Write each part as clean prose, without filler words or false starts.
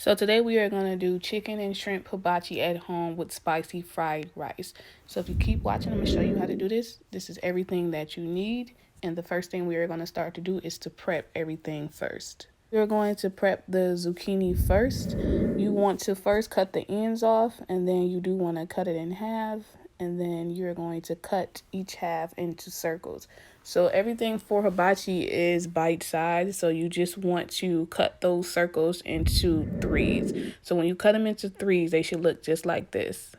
So today we are going to do chicken and shrimp hibachi at home with spicy fried rice. So if you keep watching, I'm going to show you how to do this. This is everything that you need. And the first thing we are going to start to do is to prep everything first. We're going to prep the zucchini first. You want to first cut the ends off, and then you do want to cut it in half, and then you're going to cut each half into circles. So everything for hibachi is bite size, so you just want to cut those circles into threes. So when you cut them into threes, they should look just like this.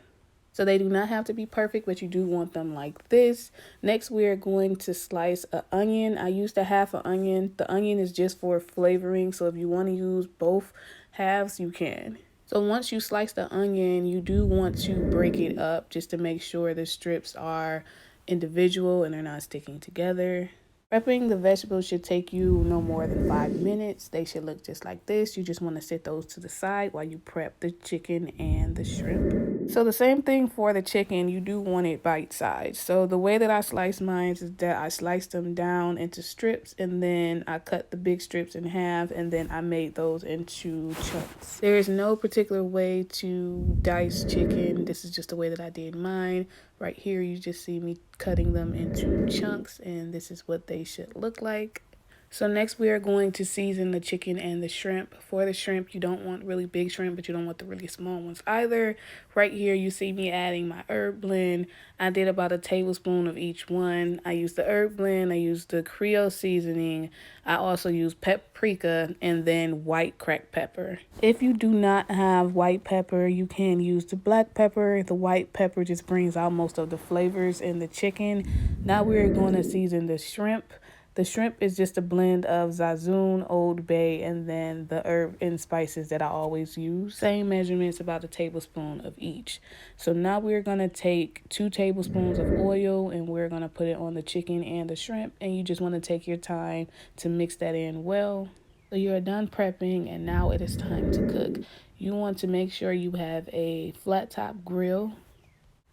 So they do not have to be perfect, but you do want them like this. Next, we are going to slice an onion. I used a half an onion. The onion is just for flavoring, so if you want to use both halves, you can. So once you slice the onion, you do want to break it up just to make sure the strips are individual and they're not sticking together. Prepping the vegetables should take you no more than 5 minutes. They should look just like this. You just want to set those to the side while you prep the chicken and the shrimp. So the same thing for the chicken, you do want it bite-sized. So the way that I slice mine is that I slice them down into strips, and then I cut the big strips in half, and then I made those into chunks. There is no particular way to dice chicken. This is just the way that I did mine. Right here, you just see me cutting them into chunks, and this is what they should look like. So next we are going to season the chicken and the shrimp. For the shrimp, you don't want really big shrimp, but you don't want the really small ones either. Right here, you see me adding my herb blend. I did about a tablespoon of each one. I used the herb blend, I used the Creole seasoning. I also used paprika and then white cracked pepper. If you do not have white pepper, you can use the black pepper. The white pepper just brings out most of the flavors in the chicken. Now we're going to season the shrimp. The shrimp is just a blend of zazoon, Old Bay, and then the herb and spices that I always use. Same measurements, about a tablespoon of each. So now we're going to take 2 tablespoons of oil and we're going to put it on the chicken and the shrimp. And you just want to take your time to mix that in well. So you're done prepping and now it is time to cook. You want to make sure you have a flat top grill,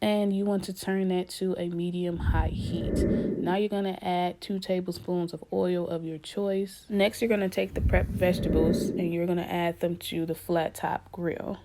and you want to turn that to a medium-high heat. Now you're going to add 2 tablespoons of oil of your choice. Next, you're going to take the prepped vegetables and you're going to add them to the flat top grill.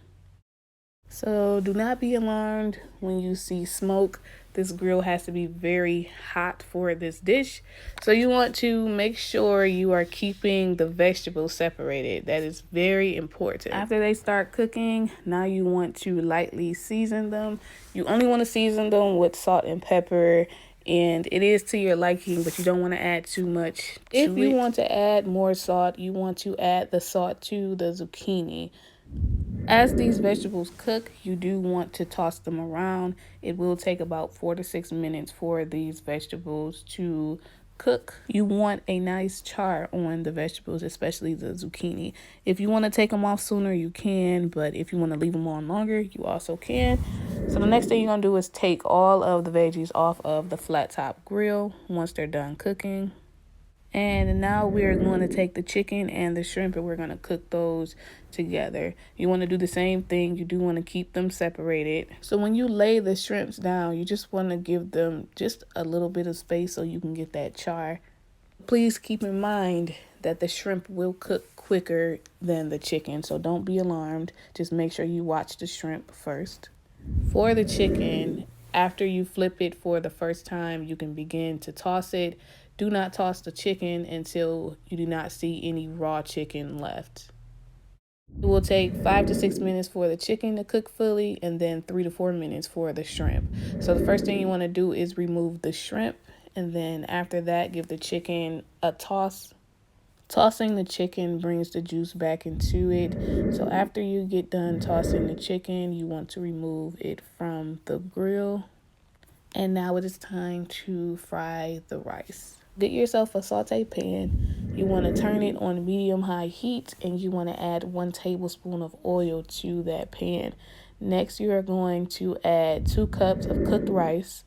So do not be alarmed when you see smoke. This grill has to be very hot for this dish. So you want to make sure you are keeping the vegetables separated. That is very important. After they start cooking, now you want to lightly season them. You only want to season them with salt and pepper, and it is to your liking, but you don't want to add too much to it. If you want to add more salt, you want to add the salt to the zucchini. As these vegetables cook, you do want to toss them around. It will take about 4 to 6 minutes for these vegetables to cook. You want a nice char on the vegetables, especially the zucchini. If you want to take them off sooner, you can, but if you want to leave them on longer, you also can. So the next thing you're going to do is take all of the veggies off of the flat top grill once they're done cooking. And now we're going to take the chicken and the shrimp and we're going to cook those together. You want to do the same thing. You do want to keep them separated. So when you lay the shrimps down, you just want to give them just a little bit of space so you can get that char. Please keep in mind that the shrimp will cook quicker than the chicken, so don't be alarmed. Just make sure you watch the shrimp first. For the chicken, after you flip it for the first time, you can begin to toss it. Do not toss the chicken until you do not see any raw chicken left. It will take 5 to 6 minutes for the chicken to cook fully, and then 3 to 4 minutes for the shrimp. So the first thing you want to do is remove the shrimp, and then after that, give the chicken a toss. Tossing the chicken brings the juice back into it. So after you get done tossing the chicken, you want to remove it from the grill. And now it is time to fry the rice. Get yourself a saute pan. You want to turn it on medium-high heat, and you want to add 1 tablespoon of oil to that pan. Next, you are going to add 2 cups of cooked rice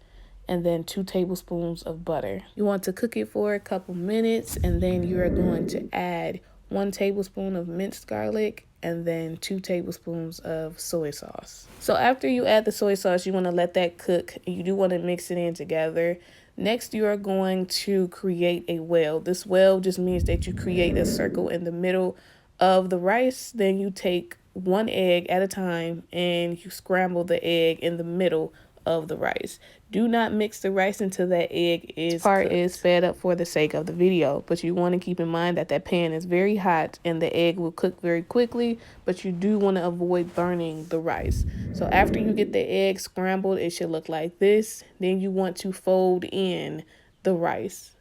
and then 2 tablespoons of butter. You want to cook it for a couple minutes, and then you are going to add 1 tablespoon of minced garlic and then 2 tablespoons of soy sauce. So after you add the soy sauce, you want to let that cook. You do want to mix it in together. Next, you are going to create a well. This well just means that you create a circle in the middle of the rice. Then you take one egg at a time and you scramble the egg in the middle of the rice. Do not mix the rice until that egg is cooked. This part is sped up for the sake of the video, but you want to keep in mind that that pan is very hot and the egg will cook very quickly, but you do want to avoid burning the rice. So after you get the egg scrambled, it should look like this. Then you want to fold in the rice.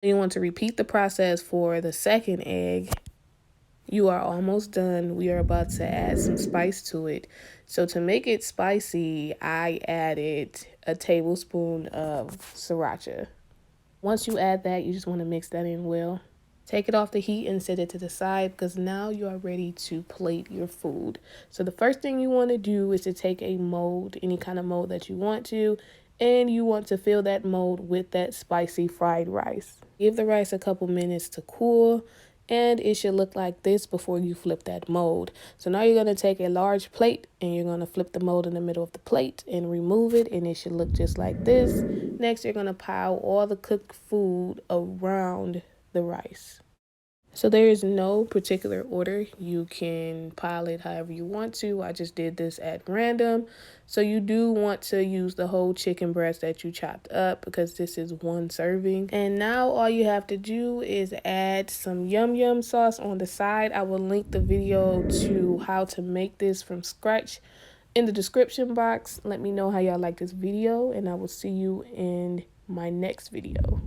You want to repeat the process for the second egg. You are almost done. We are about to add some spice to it. So to make it spicy, I added a tablespoon of sriracha. Once you add that, you just want to mix that in well. Take it off the heat and set it to the side because now you are ready to plate your food. So the first thing you want to do is to take a mold, any kind of mold that you want to, and you want to fill that mold with that spicy fried rice. Give the rice a couple minutes to cool, and it should look like this before you flip that mold. So now you're going to take a large plate and you're going to flip the mold in the middle of the plate and remove it, and it should look just like this. Next, you're going to pile all the cooked food around the rice. So there is no particular order. You can pile it however you want to. I just did this at random. So you do want to use the whole chicken breast that you chopped up because this is one serving. And now all you have to do is add some yum yum sauce on the side. I will link the video to how to make this from scratch in the description box. Let me know how y'all like this video, and I will see you in my next video.